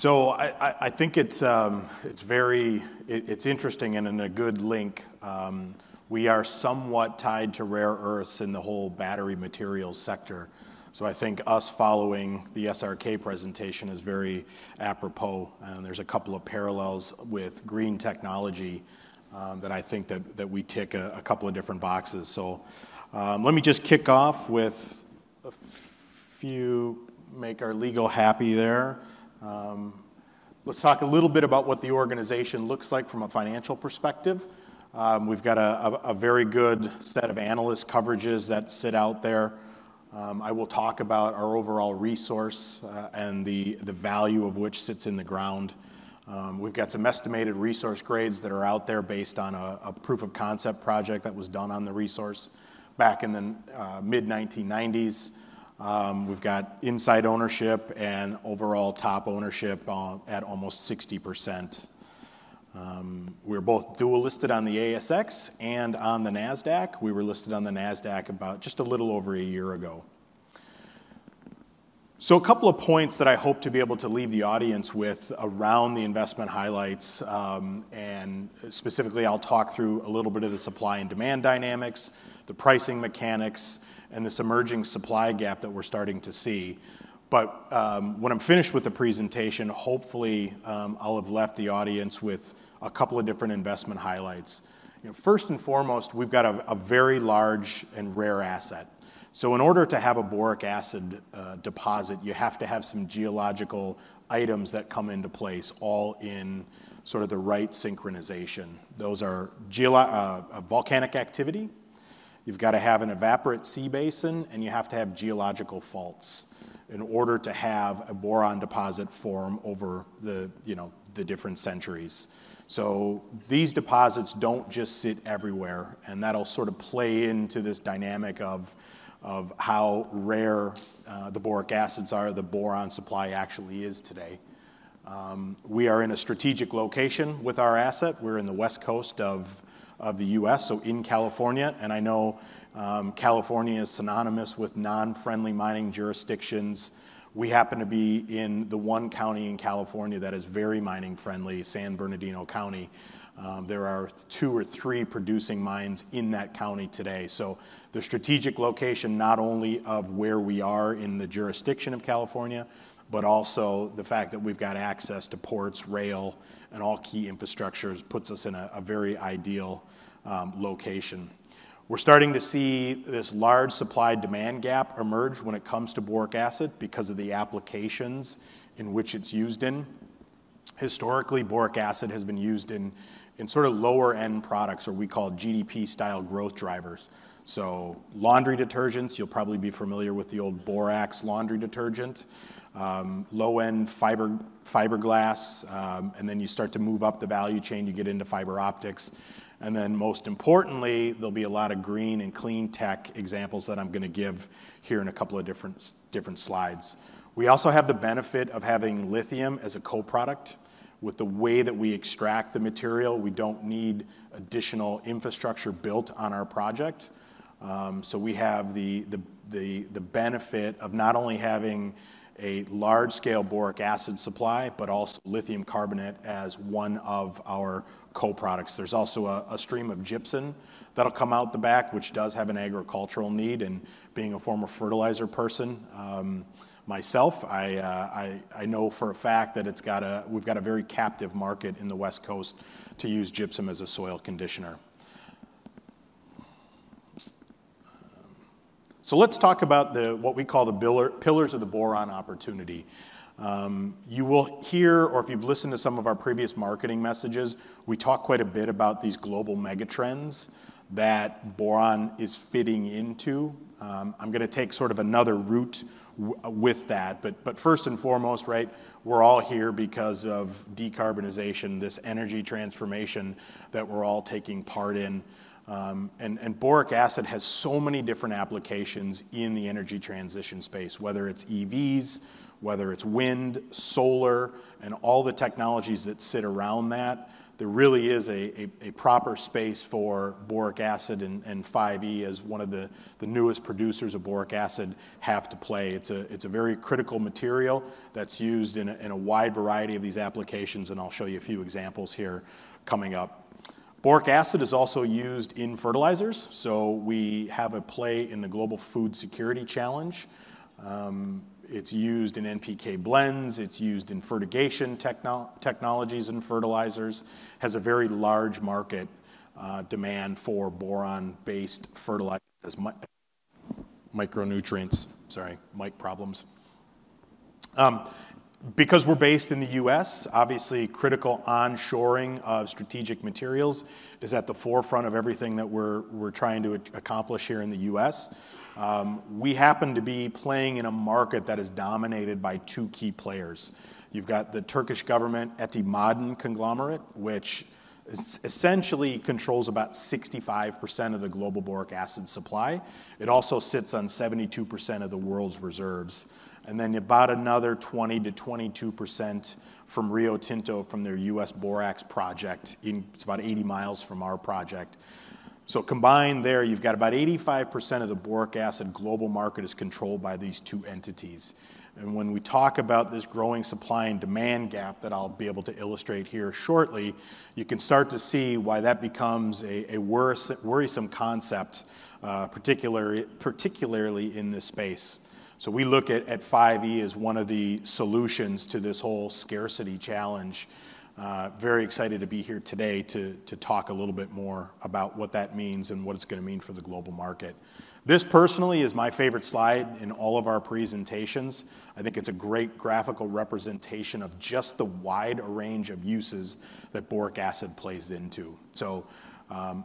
So I think it's interesting and in a good link. We are somewhat tied to rare earths in the whole battery materials sector. So I think us following the SRK presentation is very apropos. And there's a couple of parallels with green technology that I think that we tick a couple of different boxes. So let me just kick off with a few, make our legal happy there. Let's talk a little bit about what the organization looks like from a financial perspective. We've got a very good set of analyst coverages that sit out there. I will talk about our overall resource and the value of which sits in the ground. We've got some estimated resource grades that are out there based on a proof of concept project that was done on the resource back in the mid-1990s. We've got inside ownership and overall top ownership at almost 60%. We're both dual listed on the ASX and on the NASDAQ. We were listed on the NASDAQ about just a little over a year ago. So a couple of points that I hope to be able to leave the audience with around the investment highlights, and specifically I'll talk through a little bit of the supply and demand dynamics, the pricing mechanics, and this emerging supply gap that we're starting to see. But when I'm finished with the presentation, hopefully I'll have left the audience with a couple of different investment highlights. First and foremost, we've got a very large and rare asset. So in order to have a boric acid deposit, you have to have some geological items that come into place, all in sort of the right synchronization. Those are volcanic activity. You've got to have an evaporate sea basin, and you have to have geological faults in order to have a boron deposit form over the different centuries. So these deposits don't just sit everywhere, and that'll sort of play into this dynamic of how rare the boric acids are, the boron supply actually is today. We are in a strategic location with our asset. We're in the west coast of the U.S., so in California, and I know California is synonymous with non-friendly mining jurisdictions. We happen to be in the one county in California that is very mining friendly, San Bernardino County. There are 2 or 3 producing mines in that county today. So the strategic location not only of where we are in the jurisdiction of California, but also the fact that we've got access to ports, rail, and all key infrastructures puts us in a very ideal location. We're starting to see this large supply-demand gap emerge when it comes to boric acid because of the applications in which it's used in. Historically, boric acid has been used in sort of lower-end products, or we call GDP-style growth drivers. So laundry detergents, you'll probably be familiar with the old borax laundry detergent. Low-end fiberglass, and then you start to move up the value chain, you get into fiber optics. And then most importantly, there'll be a lot of green and clean tech examples that I'm going to give here in a couple of different slides. We also have the benefit of having lithium as a co-product. With the way that we extract the material, we don't need additional infrastructure built on our project. So we have the benefit of not only having a large-scale boric acid supply, but also lithium carbonate as one of our co-products. There's also a stream of gypsum that'll come out the back, which does have an agricultural need. And being a former fertilizer person myself, I know for a fact that we've got a very captive market in the West Coast to use gypsum as a soil conditioner. So let's talk about what we call the pillars of the boron opportunity. You will hear, or if you've listened to some of our previous marketing messages, we talk quite a bit about these global megatrends that boron is fitting into. I'm going to take sort of another route with that, but first and foremost, right, we're all here because of decarbonization, this energy transformation that we're all taking part in. And boric acid has so many different applications in the energy transition space, whether it's EVs, whether it's wind, solar, and all the technologies that sit around that. there really is a proper space for boric acid and 5E as one of the newest producers of boric acid have to play. It's a very critical material that's used in a wide variety of these applications, and I'll show you a few examples here coming up. Boric acid is also used in fertilizers, so we have a play in the Global Food Security Challenge. It's used in NPK blends, it's used in fertigation technologies and fertilizers, has a very large market demand for boron-based fertilizers as micronutrients. Sorry, mic problems. Because we're based in the US, obviously critical onshoring of strategic materials is at the forefront of everything that we're trying to accomplish here in the US. We happen to be playing in a market that is dominated by two key players. You've got the Turkish government Eti Maden conglomerate, which essentially controls about 65% of the global boric acid supply. It also sits on 72% of the world's reserves. And then about another 20 to 22% from Rio Tinto from their US borax project. It's about 80 miles from our project. So combined there, you've got about 85% of the boric acid global market is controlled by these two entities. And when we talk about this growing supply and demand gap that I'll be able to illustrate here shortly, you can start to see why that becomes a worrisome concept, particularly in this space. So we look at 5E as one of the solutions to this whole scarcity challenge. Very excited to be here today to talk a little bit more about what that means and what it's going to mean for the global market. This personally is my favorite slide in all of our presentations. I think it's a great graphical representation of just the wide range of uses that boric acid plays into. So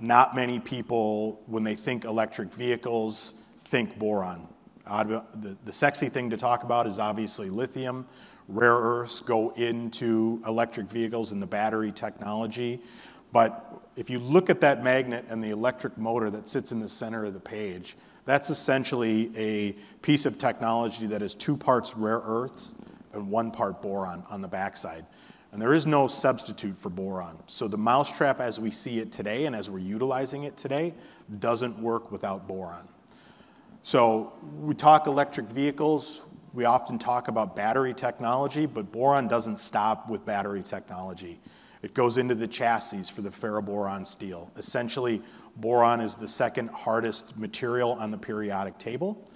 not many people, when they think electric vehicles, think boron. The sexy thing to talk about is obviously lithium. Rare earths go into electric vehicles and the battery technology. But if you look at that magnet and the electric motor that sits in the center of the page, that's essentially a piece of technology that is 2 parts rare earths and 1 part boron on the backside. And there is no substitute for boron. So the mousetrap as we see it today and as we're utilizing it today doesn't work without boron. So we talk electric vehicles, we often talk about battery technology, but boron doesn't stop with battery technology. It goes into the chassis for the ferroboron steel. Essentially, boron is the second hardest material on the periodic table.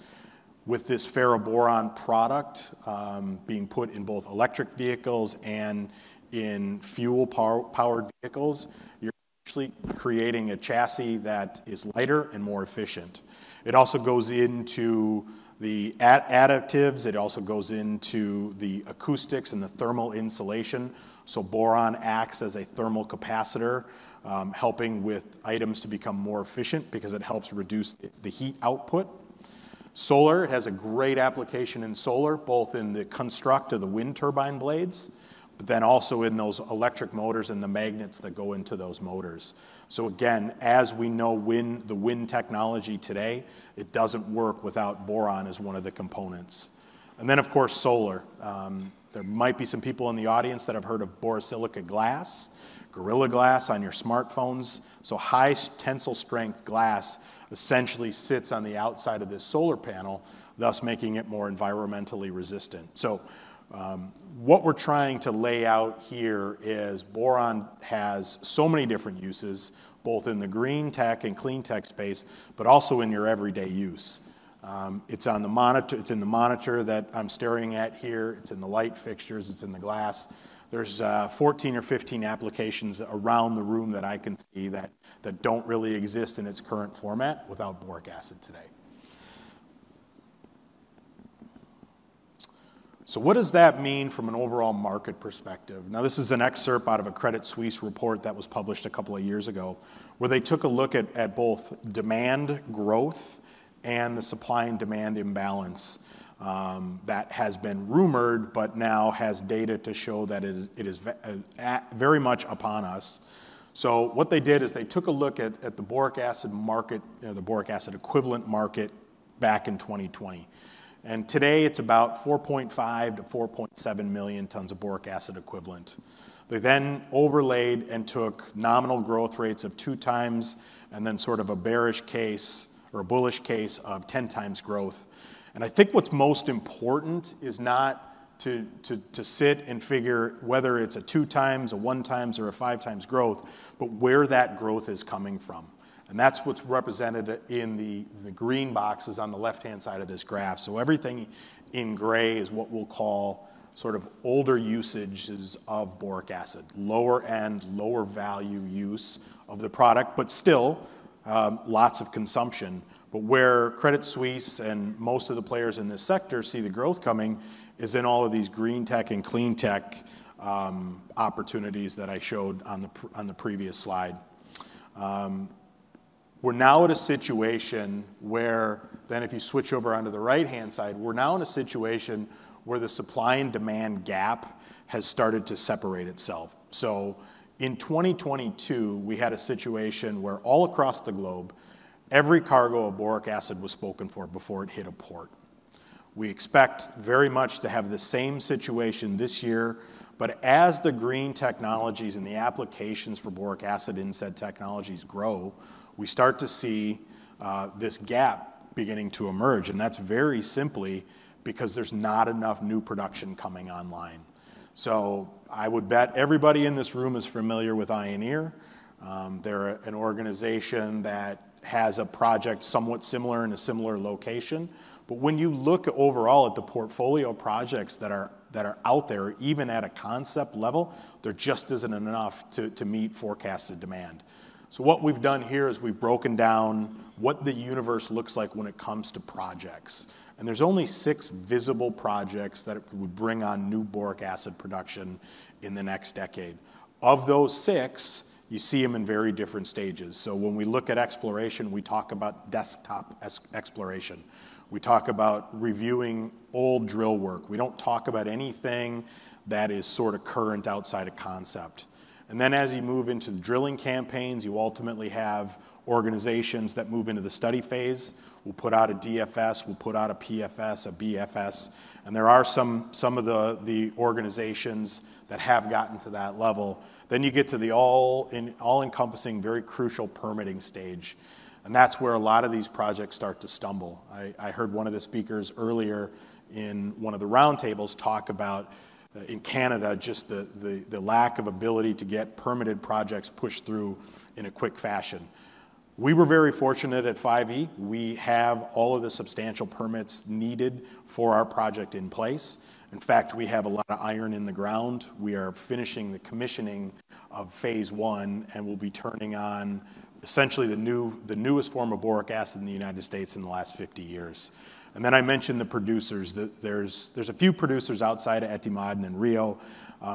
With this ferroboron product being put in both electric vehicles and in fuel-powered vehicles, you're actually creating a chassis that is lighter and more efficient. It also goes into the additives, it also goes into the acoustics and the thermal insulation. So boron acts as a thermal capacitor, helping with items to become more efficient because it helps reduce the heat output. Solar, it has a great application in solar, both in the construct of the wind turbine blades, but then also in those electric motors and the magnets that go into those motors. So again, as we know the wind technology today, it doesn't work without boron as one of the components. And then of course solar. There might be some people in the audience that have heard of borosilica glass, Gorilla Glass on your smartphones. So high tensile strength glass essentially sits on the outside of this solar panel, thus making it more environmentally resistant. So what we're trying to lay out here is boron has so many different uses, both in the green tech and clean tech space, but also in your everyday use. It's on the monitor. It's in the monitor that I'm staring at here. It's in the light fixtures. It's in the glass. There's 14 or 15 applications around the room that I can see that don't really exist in its current format without boric acid today. So what does that mean from an overall market perspective? Now, this is an excerpt out of a Credit Suisse report that was published a couple of years ago, where they took a look at both demand growth and the supply and demand imbalance that has been rumored, but now has data to show that it is very much upon us. So what they did is they took a look at the boric acid market, the boric acid equivalent market back in 2020. And today it's about 4.5 to 4.7 million tons of boric acid equivalent. They then overlaid and took nominal growth rates of 2 times and then sort of a bearish case or a bullish case of 10 times growth. And I think what's most important is not to sit and figure whether it's a 2 times, a 1 times, or a 5 times growth, but where that growth is coming from. And that's what's represented in the green boxes on the left-hand side of this graph. So everything in gray is what we'll call sort of older usages of boric acid, lower end, lower value use of the product, but still lots of consumption. But where Credit Suisse and most of the players in this sector see the growth coming is in all of these green tech and clean tech opportunities that I showed on the previous slide. We're now at a situation where, then if you switch over onto the right-hand side, we're now in a situation where the supply and demand gap has started to separate itself. So in 2022, we had a situation where all across the globe, every cargo of boric acid was spoken for before it hit a port. We expect very much to have the same situation this year, but as the green technologies and the applications for boric acid in said technologies grow, we start to see this gap beginning to emerge, and that's very simply because there's not enough new production coming online. So I would bet everybody in this room is familiar with Ioneer. They're an organization that has a project somewhat similar in a similar location. But when you look overall at the portfolio projects that are out there, even at a concept level, there just isn't enough to meet forecasted demand. So what we've done here is we've broken down what the universe looks like when it comes to projects. And there's only 6 visible projects that would bring on new boric acid production in the next decade. Of those 6, you see them in very different stages. So when we look at exploration, we talk about desktop exploration. We talk about reviewing old drill work. We don't talk about anything that is sort of current outside of concept. And then as you move into the drilling campaigns, you ultimately have organizations that move into the study phase. We'll put out a DFS, we'll put out a PFS, a BFS, and there are some of the organizations that have gotten to that level. Then you get to the all-encompassing, very crucial permitting stage. And that's where a lot of these projects start to stumble. I heard one of the speakers earlier in one of the roundtables talk about in Canada just the lack of ability to get permitted projects pushed through in a quick fashion. We were very fortunate at 5E. We have all of the substantial permits needed for our project in place. In fact, we have a lot of iron in the ground. We are finishing the commissioning of phase 1 and we'll be turning on essentially the newest form of boric acid in the United States in the last 50 years. And then I mentioned the producers. There's a few producers outside of Etimaden and Rio,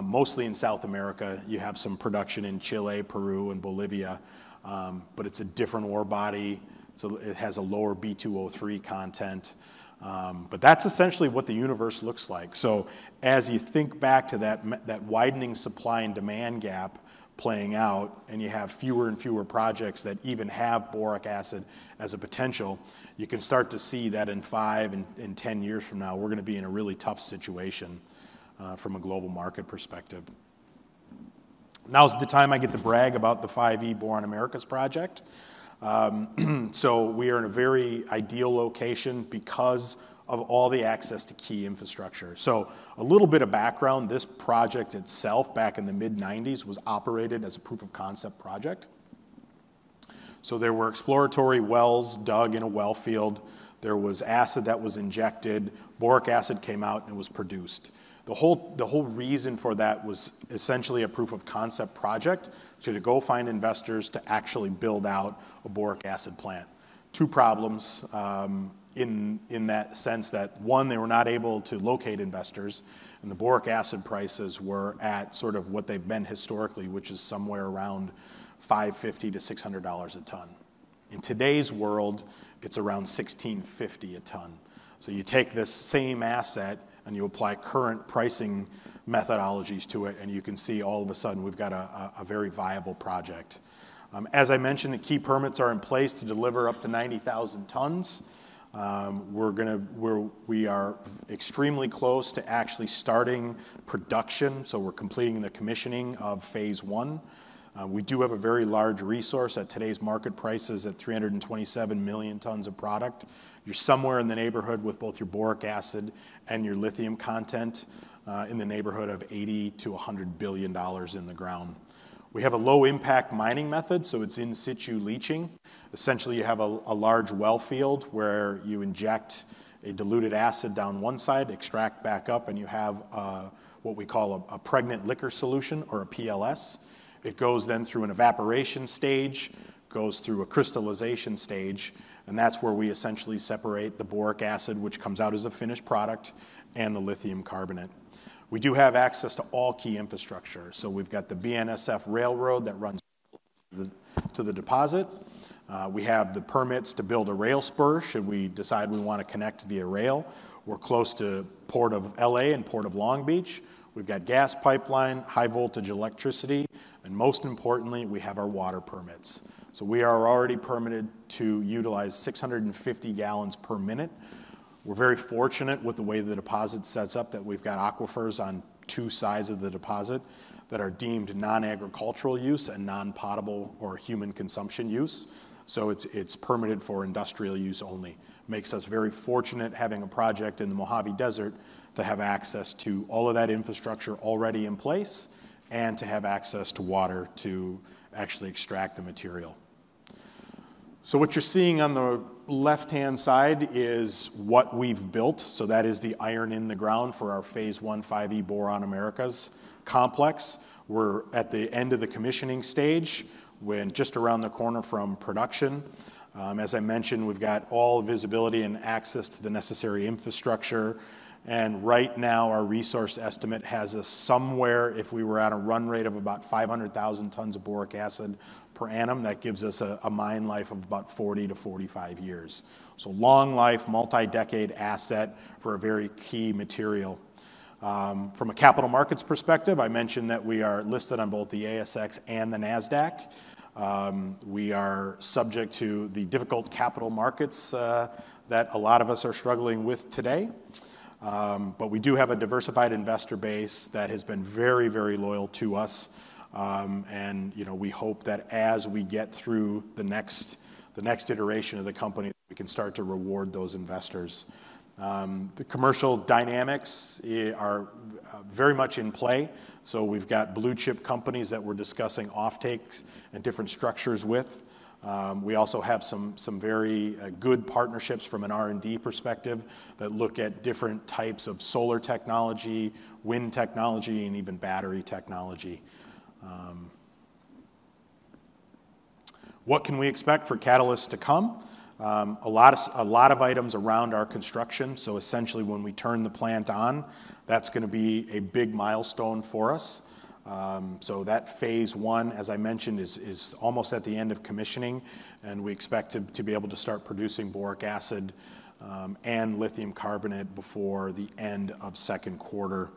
mostly in South America. You have some production in Chile, Peru, and Bolivia, but it's a different ore body. So it has a lower B2O3 content. But that's essentially what the universe looks like. So as you think back to that widening supply and demand gap playing out, and you have fewer and fewer projects that even have boric acid as a potential, you can start to see that in 5 and 10 years from now, we're going to be in a really tough situation from a global market perspective. Now's the time I get to brag about the 5E Boron Americas project. So we are in a very ideal location because of all the access to key infrastructure. So a little bit of background, this project itself back in the mid-90s was operated as a proof of concept project. So there were exploratory wells dug in a well field. There was acid that was injected. Boric acid came out and it was produced. The whole reason for that was essentially a proof of concept project, so to go find investors to actually build out a boric acid plant. 2 problems in that sense that, one, they were not able to locate investors, and the boric acid prices were at sort of what they've been historically, which is somewhere around $550 to $600 a ton. In today's world, it's around $16.50 a ton. So you take this same asset and you apply current pricing methodologies to it, and you can see all of a sudden we've got a very viable project. As I mentioned, the key permits are in place to deliver up to 90,000 tons. We are extremely close to actually starting production, so we're completing the commissioning of phase 1. We do have a very large resource at today's market prices at 327 million tons of product. You're somewhere in the neighborhood with both your boric acid and your lithium content in the neighborhood of $80 to $100 billion in the ground. We have a low impact mining method, so it's in situ leaching. Essentially, you have a large well field where you inject a diluted acid down one side, extract back up, and you have what we call a pregnant liquor solution, or a PLS. It goes then through an evaporation stage, goes through a crystallization stage, and that's where we essentially separate the boric acid, which comes out as a finished product, and the lithium carbonate. We do have access to all key infrastructure. So we've got the BNSF railroad that runs to the deposit. We have the permits to build a rail spur should we decide we want to connect via rail. We're close to Port of LA and Port of Long Beach. We've got gas pipeline, high voltage electricity, and most importantly, we have our water permits. So we are already permitted to utilize 650 gallons per minute. We're very fortunate with the way the deposit sets up that we've got aquifers on two sides of the deposit that are deemed non-agricultural use and non-potable or human consumption use. So it's permitted for industrial use only. Makes us very fortunate having a project in the Mojave Desert to have access to all of that infrastructure already in place and to have access to water to actually extract the material. So what you're seeing on the left-hand side is what we've built. So that is the iron in the ground for our phase 1 5E Boron Americas complex. We're at the end of the commissioning stage, when just around the corner from production. As I mentioned, we've got all visibility and access to the necessary infrastructure. And right now, our resource estimate has us somewhere, if we were at a run rate of about 500,000 tons of boric acid per annum, that gives us a mine life of about 40 to 45 years. So long life, multi-decade asset for a very key material. From a capital markets perspective, I mentioned that we are listed on both the ASX and the NASDAQ. We are subject to the difficult capital markets that a lot of us are struggling with today. But we do have a diversified investor base that has been very, very loyal to us. And we hope that as we get through the next iteration of the company, we can start to reward those investors. The commercial dynamics are very much in play. So we've got blue chip companies that we're discussing offtakes and different structures with. We also have some very good partnerships from an R&D perspective that look at different types of solar technology, wind technology, and even battery technology. What can we expect for catalysts to come? A lot of items around our construction. So essentially, when we turn the plant on, that's going to be a big milestone for us. So that phase 1, as I mentioned, is almost at the end of commissioning, and we expect to be able to start producing boric acid and lithium carbonate before the end of second quarter.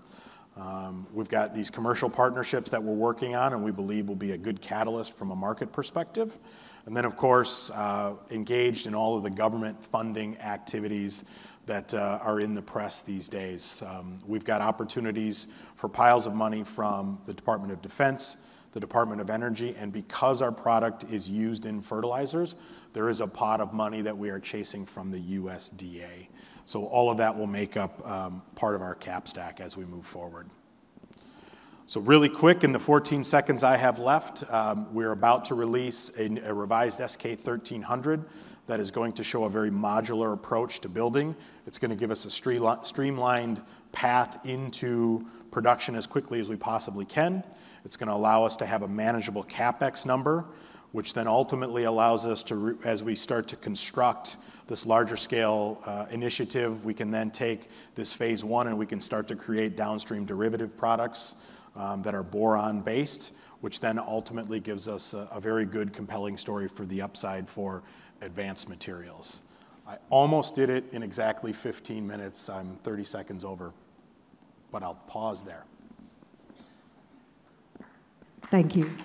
We've got these commercial partnerships that we're working on, and we believe will be a good catalyst from a market perspective. And then, of course, engaged in all of the government funding activities that are in the press these days. We've got opportunities for piles of money from the Department of Defense, the Department of Energy, and because our product is used in fertilizers, there is a pot of money that we are chasing from the USDA. So all of that will make up part of our cap stack as we move forward. So really quick, in the 14 seconds I have left, we're about to release a revised SK 1300 that is going to show a very modular approach to building. It's going to give us a streamlined path into production as quickly as we possibly can. It's going to allow us to have a manageable CapEx number, which then ultimately allows us to, as we start to construct this larger scale initiative, we can then take this phase 1 and we can start to create downstream derivative products that are boron based, which then ultimately gives us a very good, compelling story for the upside for advanced materials. I almost did it in exactly 15 minutes. I'm 30 seconds over, but I'll pause there. Thank you.